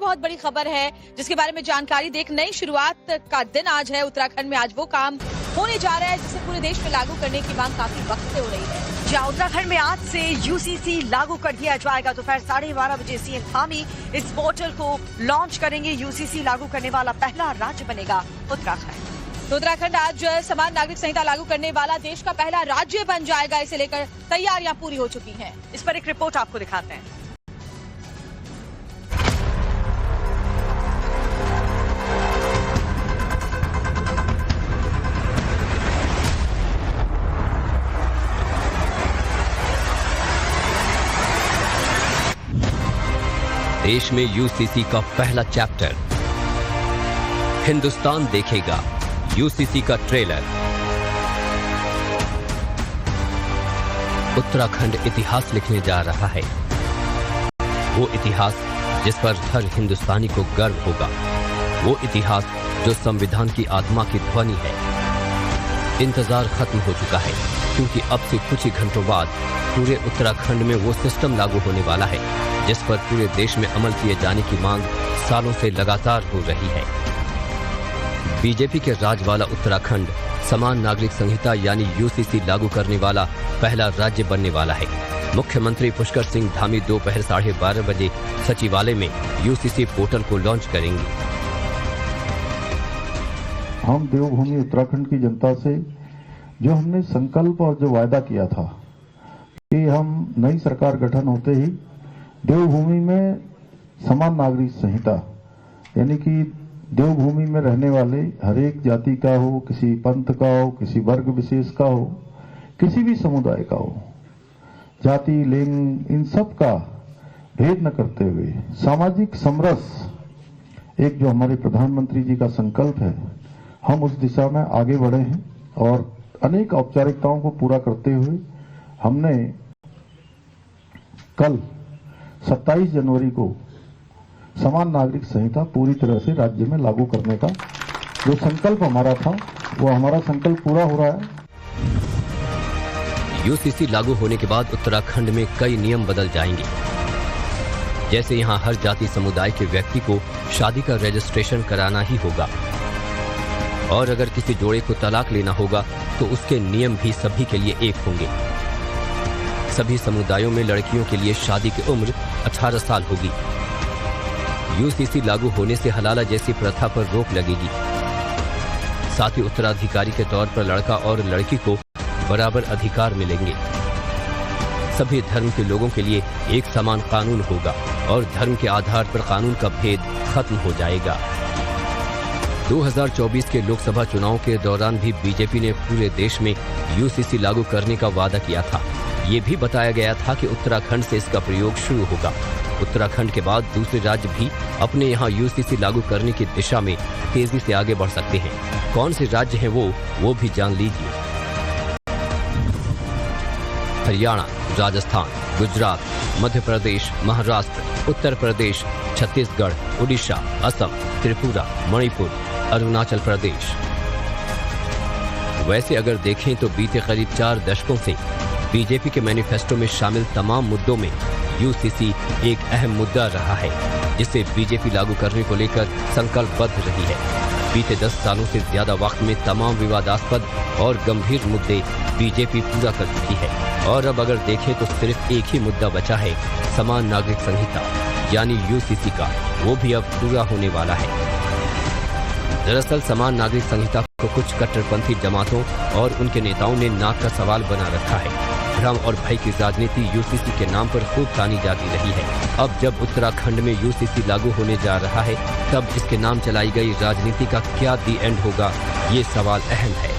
बहुत बड़ी खबर है जिसके बारे में जानकारी देख नई शुरुआत का दिन आज है। उत्तराखंड में आज वो काम होने जा रहा है जिसे पूरे देश में लागू करने की मांग काफी वक्त से हो रही है। जहाँ उत्तराखंड में आज से यूसीसी लागू कर दिया जाएगा। दोपहर 12:30 बजे सीएम धामी इस पोर्टल को लॉन्च करेंगे। यूसीसी लागू करने वाला पहला राज्य बनेगा उत्तराखंड। तो उत्तराखंड आज समान नागरिक संहिता लागू करने वाला देश का पहला राज्य बन जाएगा। इसे लेकर तैयारियां पूरी हो चुकी हैं। इस पर एक रिपोर्ट आपको दिखाते हैं। देश में यूसीसी का पहला चैप्टर, हिंदुस्तान देखेगा यूसीसी का ट्रेलर। उत्तराखंड इतिहास लिखने जा रहा है, वो इतिहास जिस पर हर हिंदुस्तानी को गर्व होगा, वो इतिहास जो संविधान की आत्मा की ध्वनि है। इंतजार खत्म हो चुका है क्योंकि अब से कुछ ही घंटों बाद पूरे उत्तराखंड में वो सिस्टम लागू होने वाला है जिस पर पूरे देश में अमल किए जाने की मांग सालों से लगातार हो रही है। बीजेपी के राज वाला उत्तराखंड समान नागरिक संहिता यानी यूसीसी लागू करने वाला पहला राज्य बनने वाला है। मुख्यमंत्री पुष्कर सिंह धामी दोपहर 12:30 बजे सचिवालय में यूसीसी पोर्टल को लॉन्च करेंगे। हम देवभूमि उत्तराखंड की जनता से जो हमने संकल्प और जो वायदा किया था कि हम नई सरकार गठन होते ही देवभूमि में समान नागरिक संहिता यानी कि देवभूमि में रहने वाले हर एक जाति का हो, किसी पंथ का हो, किसी वर्ग विशेष का हो, किसी भी समुदाय का हो, जाति लिंग इन सब का भेद न करते हुए सामाजिक समरस एक जो हमारे प्रधानमंत्री जी का संकल्प है, हम उस दिशा में आगे बढ़े हैं और अनेक औपचारिकताओं को पूरा करते हुए हमने कल 27 जनवरी को समान नागरिक संहिता पूरी तरह से राज्य में लागू करने का जो संकल्प हमारा था वो हमारा संकल्प पूरा हो रहा है। यूसीसी लागू होने के बाद उत्तराखंड में कई नियम बदल जाएंगे। जैसे यहाँ हर जाति समुदाय के व्यक्ति को शादी का रजिस्ट्रेशन कराना ही होगा और अगर किसी जोड़े को तलाक लेना होगा तो उसके नियम भी सभी के लिए एक होंगे। सभी समुदायों में लड़कियों के लिए शादी की उम्र 18 साल होगी। यूसीसी लागू होने से हलाला जैसी प्रथा पर रोक लगेगी। साथ ही उत्तराधिकारी के तौर पर लड़का और लड़की को बराबर अधिकार मिलेंगे। सभी धर्म के लोगों के लिए एक समान कानून होगा और धर्म के आधार पर कानून का भेद खत्म हो जाएगा। 2024 के लोकसभा चुनाव के दौरान भी बीजेपी ने पूरे देश में यूसीसी लागू करने का वादा किया था। ये भी बताया गया था कि उत्तराखंड से इसका प्रयोग शुरू होगा। उत्तराखंड के बाद दूसरे राज्य भी अपने यहाँ यूसीसी लागू करने की दिशा में तेजी से आगे बढ़ सकते हैं। कौन से राज्य हैं वो भी जान लीजिए। हरियाणा, राजस्थान, गुजरात, मध्य प्रदेश, महाराष्ट्र, उत्तर प्रदेश, छत्तीसगढ़, उड़ीसा, असम, त्रिपुरा, मणिपुर, अरुणाचल प्रदेश। वैसे अगर देखें तो बीते करीब 4 दशकों से बीजेपी के मैनिफेस्टो में शामिल तमाम मुद्दों में यूसीसी एक अहम मुद्दा रहा है जिसे बीजेपी लागू करने को लेकर संकल्पबद्ध रही है। बीते 10 सालों से ज्यादा वक्त में तमाम विवादास्पद और गंभीर मुद्दे बीजेपी पूरा कर चुकी है और अब अगर देखें तो सिर्फ एक ही मुद्दा बचा है, समान नागरिक संहिता यानी यूसीसी का, वो भी अब पूरा होने वाला है। दरअसल समान नागरिक संहिता को कुछ कट्टरपंथी जमातों और उनके नेताओं ने नाक का सवाल बना रखा है। भ्रम और भय की राजनीति यूसीसी के नाम पर खूब तानी जाती रही है। अब जब उत्तराखंड में यूसीसी लागू होने जा रहा है तब इसके नाम चलाई गई राजनीति का क्या दी एंड होगा, ये सवाल अहम है।